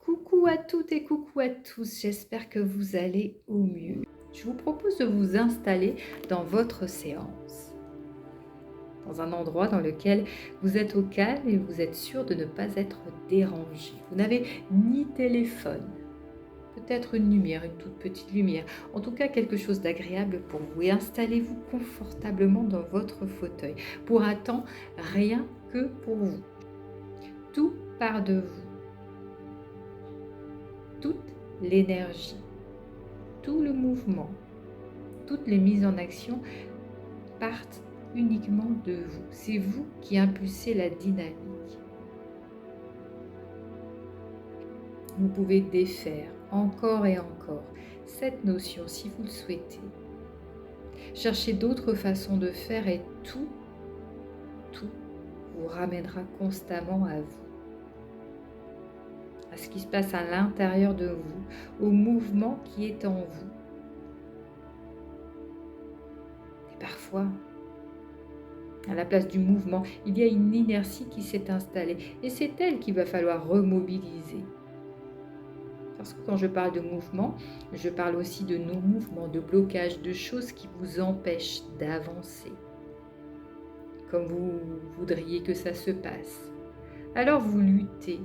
Coucou à toutes et coucou à tous, j'espère que vous allez au mieux. Je vous propose de vous installer dans votre séance, dans un endroit dans lequel vous êtes au calme et vous êtes sûr de ne pas être dérangé. Vous n'avez ni téléphone, peut-être une lumière, une toute petite lumière, en tout cas quelque chose d'agréable pour vous. Et installez-vous confortablement dans votre fauteuil. Pour un temps, rien que pour vous. Tout part de vous, toute l'énergie, tout le mouvement, toutes les mises en action partent uniquement de vous. C'est vous qui impulsez la dynamique. Vous pouvez défaire encore et encore cette notion si vous le souhaitez. Cherchez d'autres façons de faire et tout vous ramènera constamment à vous, à ce qui se passe à l'intérieur de vous, au mouvement qui est en vous. Et parfois, à la place du mouvement, il y a une inertie qui s'est installée et c'est elle qu'il va falloir remobiliser. Parce que quand je parle de mouvement, je parle aussi de non-mouvement, de blocage, de choses qui vous empêchent d'avancer comme vous voudriez que ça se passe. Alors vous luttez,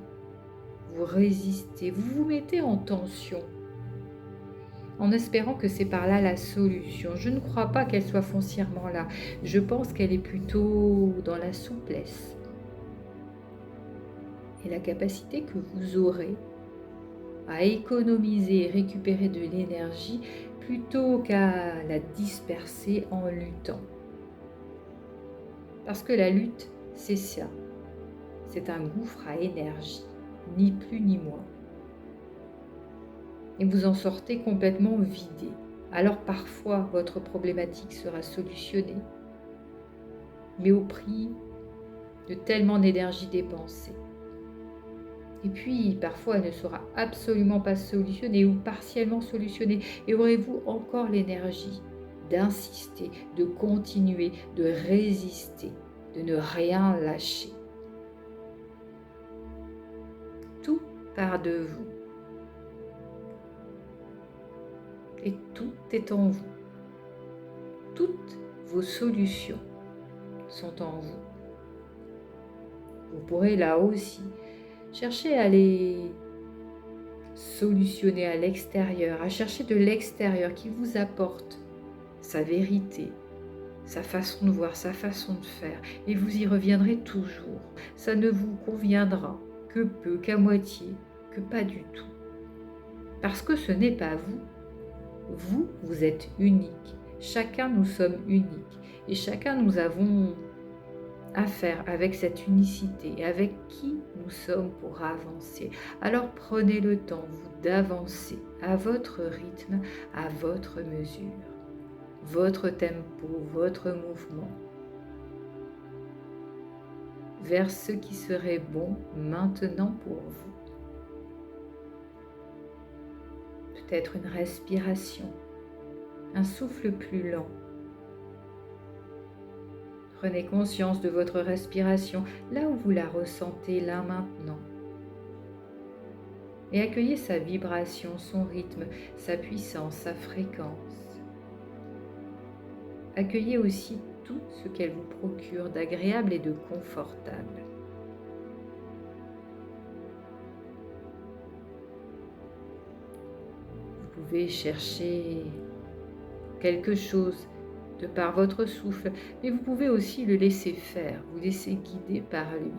vous résistez, vous vous mettez en tension en espérant que c'est par là la solution. Je ne crois pas qu'elle soit foncièrement là. Je pense qu'elle est plutôt dans la souplesse et la capacité que vous aurez à économiser et récupérer de l'énergie plutôt qu'à la disperser en luttant. Parce que la lutte, c'est ça. C'est un gouffre à énergie, ni plus ni moins. Et vous en sortez complètement vidé. Alors parfois, votre problématique sera solutionnée, mais au prix de tellement d'énergie dépensée. Et puis, parfois, elle ne sera absolument pas solutionnée ou partiellement solutionnée. Et aurez-vous encore l'énergie d'insister, de continuer, de résister, de ne rien lâcher? Tout part de vous. Et tout est en vous. Toutes vos solutions sont en vous. Vous pourrez là aussi chercher à les solutionner à l'extérieur, à chercher de l'extérieur qui vous apporte sa vérité, sa façon de voir, sa façon de faire. Et vous y reviendrez toujours. Ça ne vous conviendra que peu, qu'à moitié, que pas du tout. Parce que ce n'est pas vous. Vous, vous êtes unique. Chacun, nous sommes uniques. Et chacun, nous avons à faire avec cette unicité et avec qui nous sommes pour avancer. Alors prenez le temps, vous, d'avancer à votre rythme, à votre mesure, votre tempo, votre mouvement, vers ce qui serait bon maintenant pour vous. Peut-être une respiration, un souffle plus lent. Prenez conscience de votre respiration là où vous la ressentez là maintenant. Et accueillez sa vibration, son rythme, sa puissance, sa fréquence. Accueillez aussi tout ce qu'elle vous procure d'agréable et de confortable. Vous pouvez chercher quelque chose de par votre souffle, mais vous pouvez aussi le laisser faire, vous laisser guider par lui.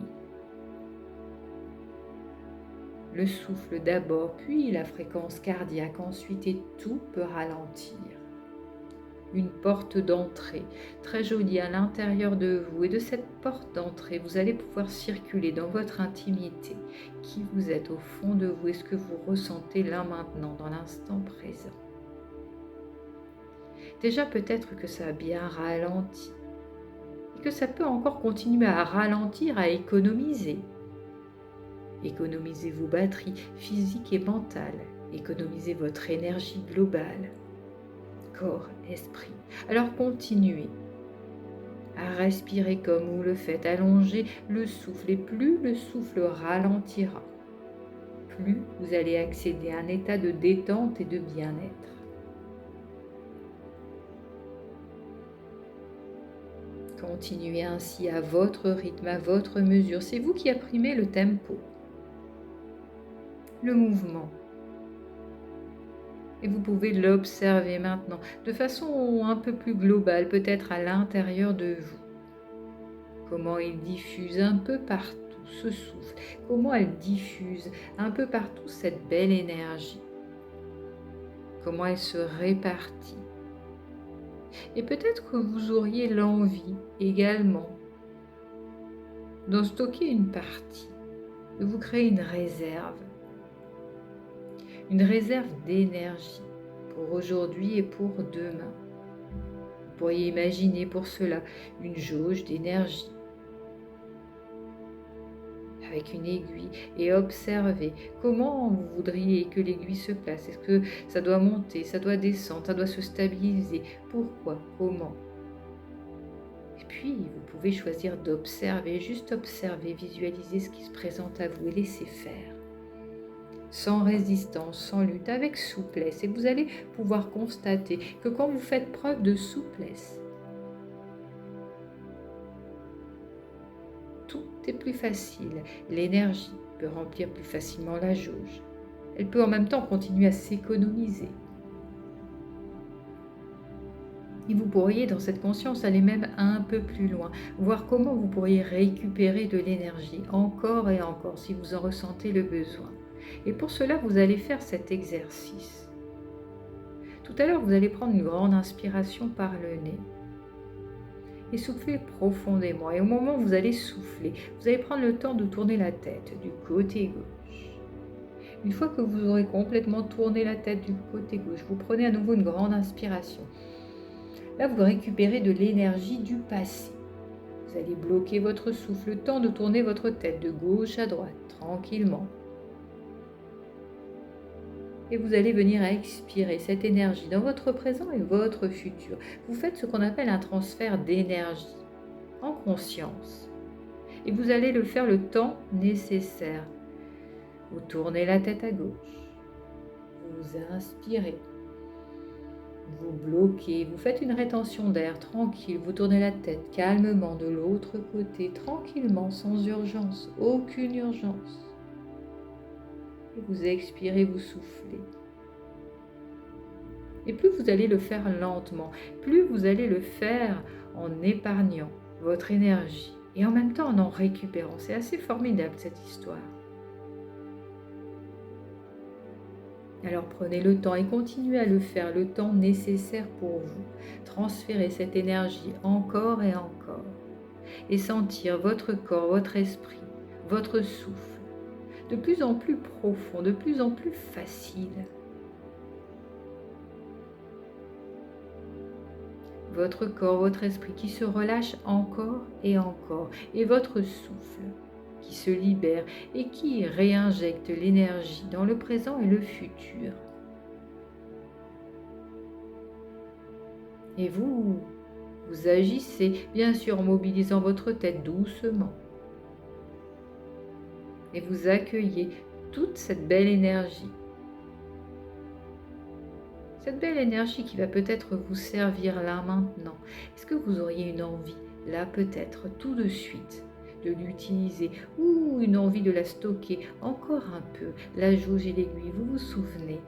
Le souffle d'abord, puis la fréquence cardiaque ensuite, et tout peut ralentir. Une porte d'entrée très jolie à l'intérieur de vous, et de cette porte d'entrée, vous allez pouvoir circuler dans votre intimité, qui vous êtes au fond de vous et ce que vous ressentez là maintenant, dans l'instant présent. Déjà peut-être que ça a bien ralenti et que ça peut encore continuer à ralentir, à économiser. Économisez vos batteries physiques et mentales, économisez votre énergie globale, corps, esprit. Alors continuez à respirer comme vous le faites, allongez le souffle et plus le souffle ralentira, plus vous allez accéder à un état de détente et de bien-être. Continuez ainsi à votre rythme, à votre mesure. C'est vous qui imprimez le tempo, le mouvement. Et vous pouvez l'observer maintenant de façon un peu plus globale, peut-être à l'intérieur de vous. Comment il diffuse un peu partout ce souffle, comment elle diffuse un peu partout cette belle énergie, comment elle se répartit. Et peut-être que vous auriez l'envie également d'en stocker une partie, de vous créer une réserve d'énergie pour aujourd'hui et pour demain. Vous pourriez imaginer pour cela une jauge d'énergie avec une aiguille et observer comment vous voudriez que l'aiguille se place. Est-ce que ça doit monter, ça doit descendre, ça doit se stabiliser? Pourquoi? Comment? Et puis, vous pouvez choisir d'observer, juste observer, visualiser ce qui se présente à vous et laisser faire. Sans résistance, sans lutte, avec souplesse. Et vous allez pouvoir constater que quand vous faites preuve de souplesse, tout est plus facile. L'énergie peut remplir plus facilement la jauge. Elle peut en même temps continuer à s'économiser. Et vous pourriez, dans cette conscience, aller même un peu plus loin, voir comment vous pourriez récupérer de l'énergie encore et encore si vous en ressentez le besoin. Et pour cela, vous allez faire cet exercice. Tout à l'heure, vous allez prendre une grande inspiration par le nez. Et soufflez profondément. Et au moment où vous allez souffler, vous allez prendre le temps de tourner la tête du côté gauche. Une fois que vous aurez complètement tourné la tête du côté gauche, vous prenez à nouveau une grande inspiration. Là, vous récupérez de l'énergie du passé. Vous allez bloquer votre souffle, le temps de tourner votre tête de gauche à droite, tranquillement. Et vous allez venir expirer cette énergie dans votre présent et votre futur. Vous faites ce qu'on appelle un transfert d'énergie en conscience. Et vous allez le faire le temps nécessaire. Vous tournez la tête à gauche. Vous inspirez. Vous bloquez. Vous faites une rétention d'air tranquille. Vous tournez la tête calmement de l'autre côté, tranquillement, sans urgence, aucune urgence. Vous expirez, vous soufflez. Et plus vous allez le faire lentement, plus vous allez le faire en épargnant votre énergie et en même temps en récupérant. C'est assez formidable cette histoire. Alors prenez le temps et continuez à le faire, le temps nécessaire pour vous. Transférez cette énergie encore et encore et sentir votre corps, votre esprit, votre souffle de plus en plus profond, de plus en plus facile. Votre corps, votre esprit qui se relâche encore et encore, et votre souffle qui se libère et qui réinjecte l'énergie dans le présent et le futur. Et vous agissez, bien sûr en mobilisant votre tête doucement. Et vous accueillez toute cette belle énergie. Cette belle énergie qui va peut-être vous servir là maintenant. Est-ce que vous auriez une envie, là peut-être, tout de suite, de l'utiliser ou une envie de la stocker encore un peu, la jauge et l'aiguille, vous vous souvenez,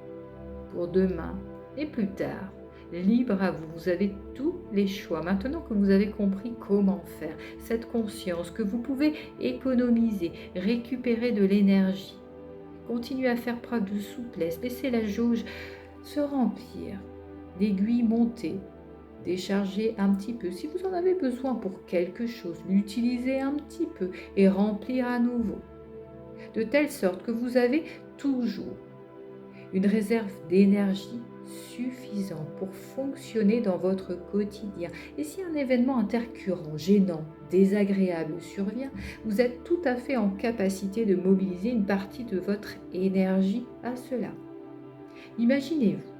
pour demain et plus tard. Libre à vous, vous avez tous les choix. Maintenant que vous avez compris comment faire, cette conscience que vous pouvez économiser, récupérer de l'énergie, continuez à faire preuve de souplesse, laissez la jauge se remplir, l'aiguille monter, décharger un petit peu. Si vous en avez besoin pour quelque chose, l'utilisez un petit peu et remplir à nouveau. De telle sorte que vous avez toujours une réserve d'énergie suffisante pour fonctionner dans votre quotidien. Et si un événement intercurrent, gênant, désagréable survient, vous êtes tout à fait en capacité de mobiliser une partie de votre énergie à cela. Imaginez-vous,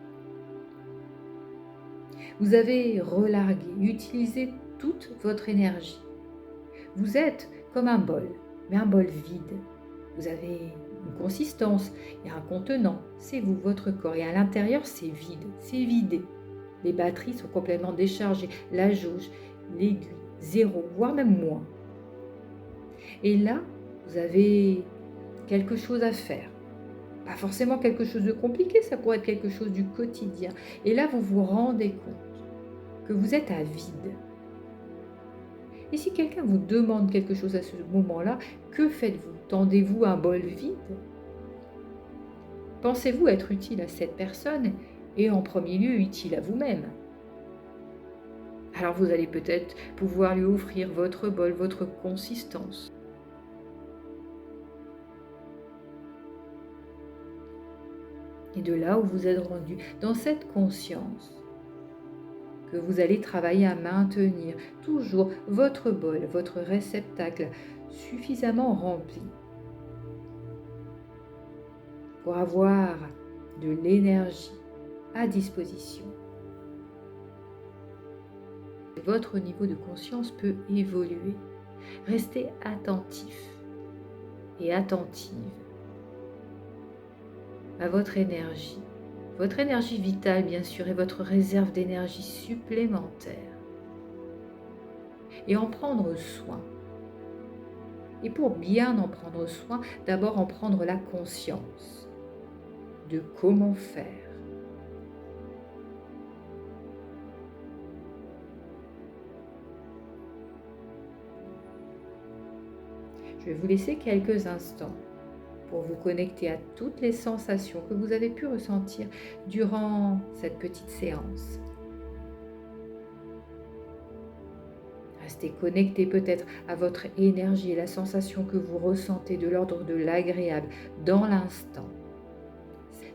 vous avez relargué, utilisé toute votre énergie. Vous êtes comme un bol, mais un bol vide. Vous avez une consistance, il y a un contenant, c'est vous, votre corps. Et à l'intérieur, c'est vide, c'est vidé. Les batteries sont complètement déchargées, la jauge, l'aiguille, zéro, voire même moins. Et là, vous avez quelque chose à faire. Pas forcément quelque chose de compliqué, ça pourrait être quelque chose du quotidien. Et là, vous vous rendez compte que vous êtes à vide. Et si quelqu'un vous demande quelque chose à ce moment-là, que faites-vous? Tendez-vous un bol vide? Pensez-vous être utile à cette personne et en premier lieu utile à vous-même? Alors vous allez peut-être pouvoir lui offrir votre bol, votre consistance. Et de là où vous êtes rendu, dans cette conscience, que vous allez travailler à maintenir toujours votre bol, votre réceptacle suffisamment rempli pour avoir de l'énergie à disposition. Votre niveau de conscience peut évoluer. Restez attentif et attentive à votre énergie vitale bien sûr et votre réserve d'énergie supplémentaire. Et en prendre soin. Et pour bien en prendre soin, d'abord en prendre la conscience de comment faire. Je vais vous laisser quelques instants pour vous connecter à toutes les sensations que vous avez pu ressentir durant cette petite séance. Restez connecté peut-être à votre énergie et la sensation que vous ressentez de l'ordre de l'agréable dans l'instant.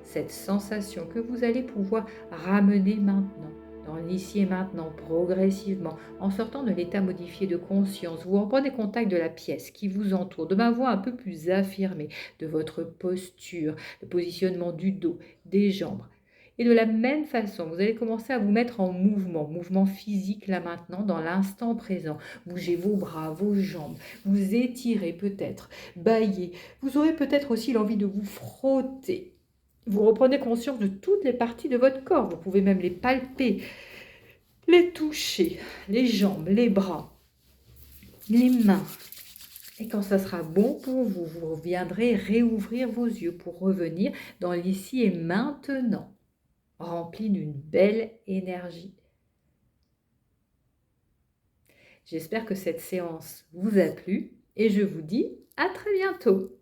Cette sensation que vous allez pouvoir ramener maintenant, dans l'ici et maintenant, progressivement, en sortant de l'état modifié de conscience. Vous reprenez contact de la pièce qui vous entoure, de ma voix un peu plus affirmée, de votre posture, le positionnement du dos, des jambes. Et de la même façon, vous allez commencer à vous mettre en mouvement physique là maintenant, dans l'instant présent. Bougez vos bras, vos jambes, vous étirez peut-être, bâillez. Vous aurez peut-être aussi l'envie de vous frotter. Vous reprenez conscience de toutes les parties de votre corps. Vous pouvez même les palper, les toucher, les jambes, les bras, les mains. Et quand ça sera bon pour vous, vous viendrez réouvrir vos yeux pour revenir dans l'ici et maintenant, rempli d'une belle énergie. J'espère que cette séance vous a plu et je vous dis à très bientôt.